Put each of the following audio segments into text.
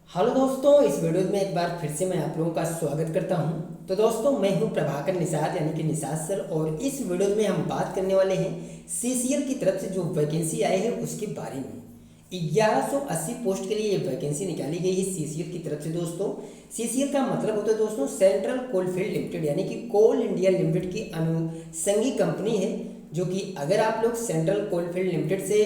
Hello दोस्तों, इस video में एक बार फिर से मैं आप लोगों का स्वागत करता हूं। तो दोस्तोम, मैं हूं प्रभाकर निषाद यानी कि निषाद सर, और इस वीडियो में हम बात करने वाले हैं सीसीएल की तरफ से जो वैकेंसी आई है उसके बारे में। 1180 पोस्ट के लिए ये वैकेंसी निकाली गई है सीसीएल की तरफ से। दोस्तों, सीसीएल का मतलब होता है दोस्तों सेंट्रल कोलफील्ड लिमिटेड, यानी कि कोल इंडिया लिमिटेड की अनुसंगी कंपनी है। जो कि अगर आप लोग सेंट्रल कोलफील्ड लिमिटेड से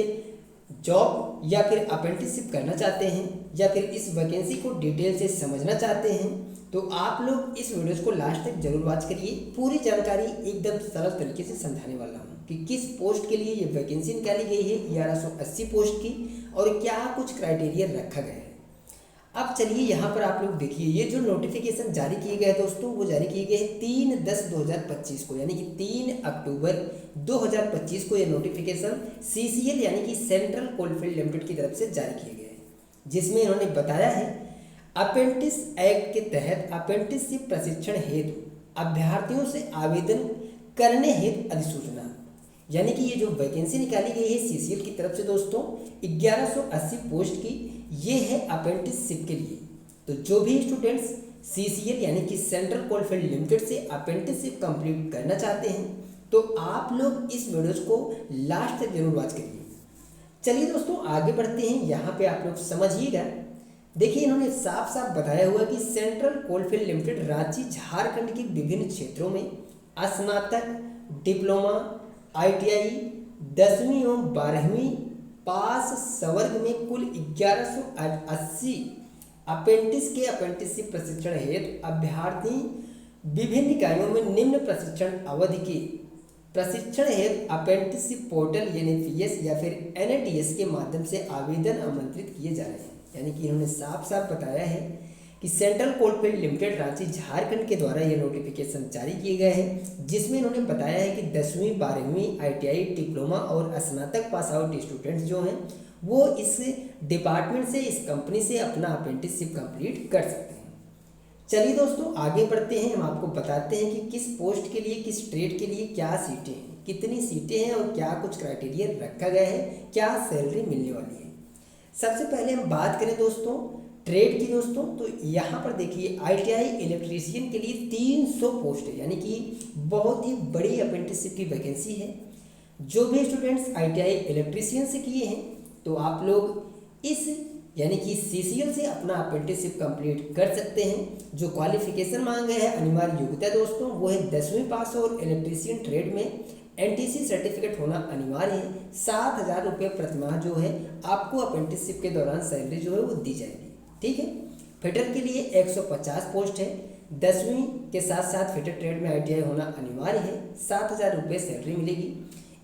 जॉब या फिर अप्रेंटिसशिप करना चाहते हैं या फिर इस वैकेंसी को डिटेल से समझना चाहते हैं तो आप लोग इस वीडियो को लास्ट तक जरूर वॉच करिए। पूरी जानकारी एकदम सरल तरीके से समझाने वाला हूँ कि किस पोस्ट के लिए ये वैकेंसी निकाली गई है 1180 पोस्ट की, और क्या कुछ क्राइटेरिया रखा गया है। अब चलिए यहाँ पर आप लोग देखिए, ये जो नोटिफिकेशन जारी किए गए दोस्तों वो जारी किए गए 3/10/2025 को, यानी कि 3 अक्टूबर 2025 को ये नोटिफिकेशन सीसीएल यानी कि सेंट्रल कोलफील्ड लिमिटेड की तरफ से जारी किए गए, जिसमें इन्होंने बताया है अप्रेंटिस एक्ट के तहत अप्रेंटिसशिप प्रशिक्षण हेतु अभ्यर्थियों से आवेदन करने हेतु अधिसूचना, यानी कि ये जो वैकेंसी निकाली गई है सीसीएल की तरफ से दोस्तों 1180 पोस्ट की, ये है अप्रेंटिसशिप के लिए। तो जो भी स्टूडेंट्स सीसीएल यानी कि सेंट्रल कोलफील्ड लिमिटेड से अप्रेंटिसशिप कंप्लीट करना चाहते हैं तो आप लोग इस वीडियोस को लास्ट तक जरूर वॉच करिए। चलिए दोस्तों आगे बढ़ते हैं, यहाँ पे आप लोग समझिएगा। देखिए, इन्होंने साफ साफ बताया हुआ कि central coalfield limited Ranchi Jharkhand के विभिन्न क्षेत्रों में स्नातक, डिप्लोमा, आईटीआई 10वीं एवं 12वीं पास संवर्ग में कुल 1180 अप्रेंटिस के अप्रेंटिसशिप प्रशिक्षण हेतु अभ्यर्थी विभिन्न इकाइयों में निम्न प्रशिक्षण अवधि के प्रशिक्षण हेतु अप्रेंटिसशिप पोर्टल एनएपीएस या फिर एनएटीएस के माध्यम से आवेदन आमंत्रित किए जा रहे हैं। यानी कि इन्होंने साफ साफ बताया है कि central coalfield limited Ranchi Jharkhand के द्वारा ये नोटिफिकेशन जारी किए गए हैं, जिसमें इन्होंने बताया है कि 10वीं 12वीं आईटीआई डिप्लोमा और स्नातक पास आउट स्टूडेंट्स जो हैं वो इस डिपार्टमेंट से, इस कंपनी से अपना अप्रेंटिसशिप कंप्लीट कर सकते हैं। चलिए दोस्तों आगे बढ़ते हैं, हम आपको बताते हैं कि किस पोस्ट के लिए, किस ट्रेड के लिए क्या सीटें हैं, कितनी सीटें हैं और क्या कुछ क्राइटेरिया रखा गया है, क्या सैलरी मिलने वाली है। सबसे पहले हम बात करें दोस्तों ट्रेड की दोस्तों, तो यहाँ पर देखिए आईटीआई इलेक्ट्रीशियन के लिए 300 पोस्ट है, यानी कि बहुत ही बड़ी अप्रेंटिसशिप की वैकेंसी है। जो भी स्टूडेंट्स आईटीआई इलेक्ट्रीशियन से किए हैं तो आप लोग इस यानी कि सीसीएल से अपना अप्रेंटिसशिप कंप्लीट कर सकते हैं। जो क्वालिफिकेशन मांगे है, अनिवार्य योग्यता दोस्तों वो है 10वीं पास और इलेक्ट्रीशियन ट्रेड में एनटीसी सर्टिफिकेट होना अनिवार्य है। 7,000 रुपये प्रतिमाह जो है आपको अप्रेंटिसशिप के दौरान सैलरी जो है वो दी जाएगी। ठीक है। फिटर के लिए 150 पोस्ट है। 10वीं के साथ साथ फिटर ट्रेड में आईटीआई होना अनिवार्य है। 7,000 रुपये सैलरी मिलेगी।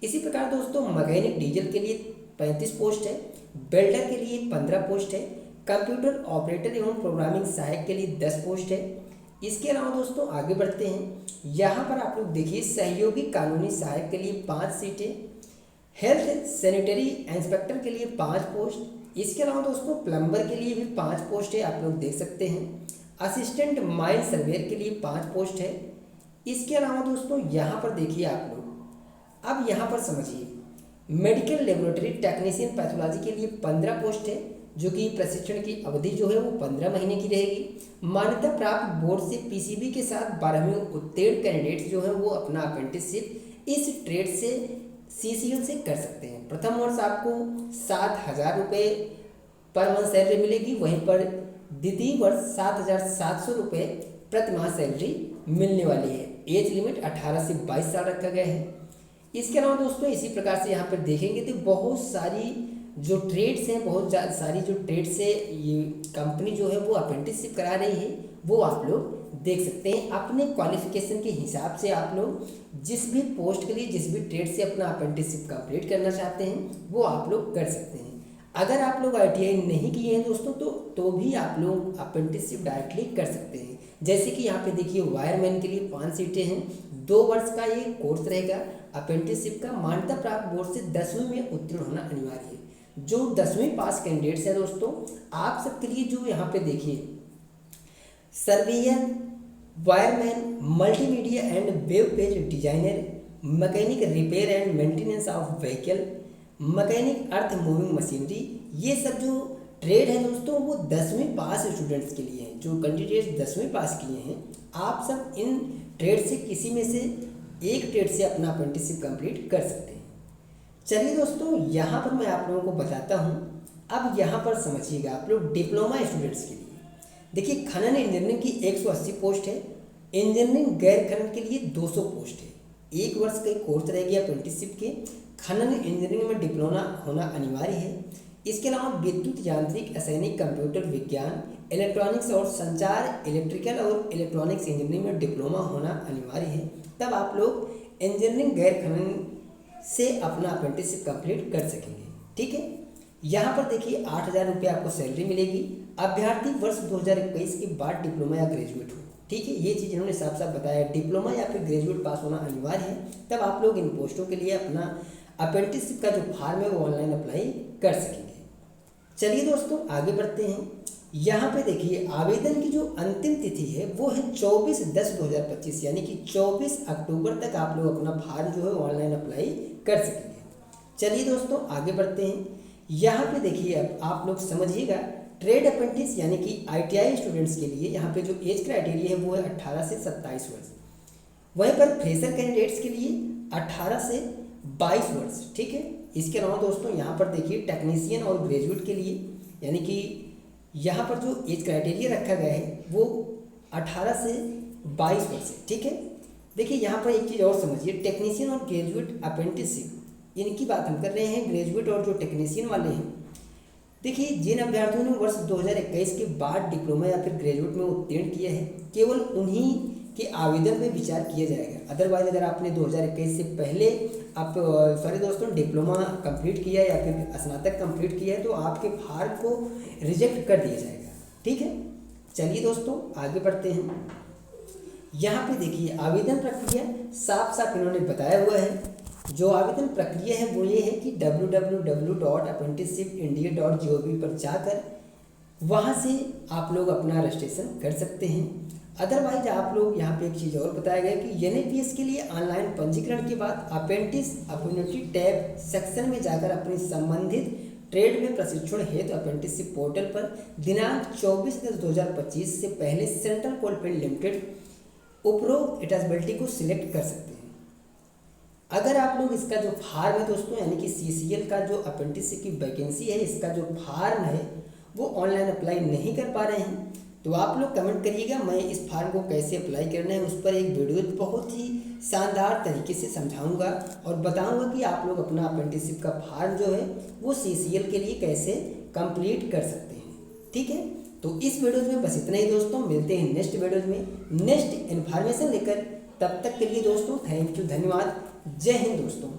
इसी प्रकार दोस्तों मैकेनिक डीजल के लिए 35 पोस्ट है। बेल्डर के लिए 15 पोस्ट है। कंप्यूटर ऑपरेटर एवं प्रोग्रामिंग सहायक के लिए 10 पोस्ट है। इसके अलावा दोस्तों आगे बढ़ते हैं, यहाँ पर आप लोग देखिए सहयोगी कानूनी सहायक के लिए 5 सीटें, हेल्थ सैनिटरी इंस्पेक्टर के लिए 5 पोस्ट। इसके अलावा दोस्तों प्लम्बर के लिए भी 5 पोस्ट है, आप लोग देख सकते हैं। असिस्टेंट माइन सर्वेयर के लिए 5 पोस्ट है। इसके अलावा दोस्तों यहाँ पर देखिए आप लोग, अब यहाँ पर समझिए मेडिकल लेबोरेटरी टेक्नीशियन पैथोलॉजी के लिए 15 पोस्ट है, जो कि प्रशिक्षण की अवधि जो है वो 15 महीने की रहेगी। मान्यता प्राप्त बोर्ड से पीसीबी के साथ 12वीं उत्तीर्ण कैंडिडेट्स जो है वो अपना अप्रेंटिसशिप इस ट्रेड से सीसीएल से कर सकते हैं। प्रथम वर्ष आपको 7,000 रुपये पर मंथ सैलरी मिलेगी, वहीं पर द्वितीय वर्ष 7,700 रुपये प्रतिमाह सैलरी मिलने वाली है। एज लिमिट 18 से 22 साल रखा गया है। इसके अलावा दोस्तों इसी प्रकार से यहाँ पर देखेंगे तो बहुत सारी जो ट्रेड्स हैं, बहुत सारी जो ट्रेड से ये कंपनी जो है वो अप्रेंटिसशिप करा रही है, वो आप लोग देख सकते हैं। अपने क्वालिफिकेशन के हिसाब से आप लोग जिस भी पोस्ट के लिए, जिस भी ट्रेड से अपना अप्रेंटिसशिप कंप्लीट करना चाहते हैं वो आप लोग कर सकते हैं। अगर आप लोग आईटीआई नहीं किए हैं दोस्तों तो भी आप लोग अप्रेंटिसशिप डायरेक्टली कर सकते हैं। जैसे कि यहाँ पे देखिए वायरमैन के लिए 5 सीटें हैं। 2 वर्ष का ये कोर्स रहेगा अप्रेंटिसशिप का। मान्यता प्राप्त बोर्ड से 10वीं में उत्तीर्ण होना अनिवार्य है। जो 10वीं पास कैंडिडेट्स हैं दोस्तों, आप सबके लिए जो यहाँ पे देखिए surveyor, wireman, multimedia and web page designer, mechanic repair and maintenance of vehicle, mechanic earth moving machinery, ये सब जो ट्रेड है दोस्तों वो 10वीं पास स्टूडेंट्स के लिए है। जो कैंडिडेट्स 10वीं पास किए हैं, आप सब इन ट्रेड से किसी में से एक ट्रेड से अपना अप्रेंटिसशिप कंप्लीट कर सकते हैं। चलिए दोस्तों, यहाँ पर मैं आप लोगों को बताता हूँ। अब यहाँ पर समझिएगा आप लोग डिप्लोमा स्टूडेंट्स के लिए देखिए, खनन इंजीनियरिंग की 180 पोस्ट है, इंजीनियरिंग गैर खनन के लिए 200 पोस्ट है। 1 वर्ष का कोर्स रहेगी अप्रेंटिसशिप के। खनन इंजीनियरिंग में डिप्लोमा होना अनिवार्य है। इसके अलावा विद्युत यांत्रिक, रासायनिक, कंप्यूटर विज्ञान, इलेक्ट्रॉनिक्स और संचार, इलेक्ट्रिकल और इलेक्ट्रॉनिक्स इंजीनियरिंग में डिप्लोमा होना अनिवार्य है। तब आप लोग इंजीनियरिंग गैर खनन से अपना अप्रेंटिसशिप कंप्लीट कर सकेंगे। ठीक है, यहाँ पर देखिए 8,000 रुपये आपको सैलरी मिलेगी। अभ्यर्थी वर्ष 2021 के बाद डिप्लोमा या ग्रेजुएट हो। ठीक है, ये चीज़ इन्होंने साफ साफ बताया, डिप्लोमा या फिर ग्रेजुएट पास होना अनिवार्य है। तब आप लोग इन पोस्टों के लिए अपना अप्रेंटिसशिप का जो फॉर्म है वो ऑनलाइन अप्लाई कर सकेंगे। चलिए दोस्तों, आगे बढ़ते हैं। यहाँ पे देखिए, आवेदन की जो अंतिम तिथि है वो है 24/10/2025, यानी कि 24 अक्टूबर तक आप लोग अपना फॉर्म जो है ऑनलाइन अप्लाई कर सकेंगे। चलिए दोस्तों, आगे बढ़ते हैं। यहाँ पे देखिए, अब आप लोग समझिएगा, ट्रेड अप्रेंटिस यानी कि ITI स्टूडेंट्स के लिए यहाँ पे जो एज क्राइटेरिया है वो है 18 से 27 वर्ष। वहीं पर फ्रेशर कैंडिडेट्स के लिए 18 से 22 वर्ष। ठीक है, इसके अलावा दोस्तों यहाँ पर देखिए, टेक्नीशियन और ग्रेजुएट के लिए यानी कि यहाँ पर जो एज क्राइटेरिया रखा गया है वो 18 से 22 वर्ष है। ठीक है, देखिए यहाँ पर एक चीज़ और समझिए, टेक्नीशियन और ग्रेजुएट अप्रेंटिसशिप इनकी बात हम कर रहे हैं। ग्रेजुएट और जो टेक्नीशियन वाले हैं, देखिए जिन अभ्यर्थियों ने वर्ष 2021 के बाद डिप्लोमा या फिर ग्रेजुएट में उत्तीर्ण किया है, केवल उन्हीं के आवेदन में विचार किया जाएगा। अदरवाइज अगर आपने 2021 से पहले डिप्लोमा कंप्लीट किया या फिर स्नातक कंप्लीट किया है तो आपके फॉर्म को रिजेक्ट कर दिया जाएगा। ठीक है, चलिए दोस्तों आगे बढ़ते हैं। यहाँ पे देखिए, आवेदन प्रक्रिया साफ साफ इन्होंने बताया हुआ है। जो आवेदन प्रक्रिया है वो ये है कि www.apprenticeshipindia.gov पर जाकर वहाँ से आप लोग अपना रजिस्ट्रेशन कर सकते हैं। अदरवाइज आप लोग यहाँ पे एक चीज़ और बताया गया कि NAPS के लिए ऑनलाइन पंजीकरण के बाद अप्रेंटिस अपॉर्चुनिटी टैब सेक्शन में जाकर अपनी संबंधित ट्रेड में प्रशिक्षण हेतु अप्रेंटिसशिप पोर्टल पर दिनांक 24/10/2025 से पहले सेंट्रल कोलफील्ड लिमिटेड उपरोक्त एलिजिबिलिटी को सिलेक्ट कर सकते हैं। अगर आप लोग इसका जो फॉर्म है दोस्तों, यानी कि CCL का जो अप्रेंटिसशिप की वैकेंसी है, इसका जो फॉर्म है वो ऑनलाइन अप्लाई नहीं कर पा रहे हैं तो आप लोग कमेंट करिएगा। मैं इस फॉर्म को कैसे अप्लाई करना है उस पर एक वीडियो बहुत ही शानदार तरीके से समझाऊंगा और बताऊंगा कि आप लोग अपना अप्रेंटिसशिप का फॉर्म जो है वो CCL के लिए कैसे कंप्लीट कर सकते हैं। ठीक है, तो इस वीडियो में बस इतना ही दोस्तों। मिलते हैं नेक्स्ट वीडियो में नेक्स्ट इन्फॉर्मेशन लेकर। तब तक के लिए दोस्तों थैंक यू, धन्यवाद, जय हिंद दोस्तों।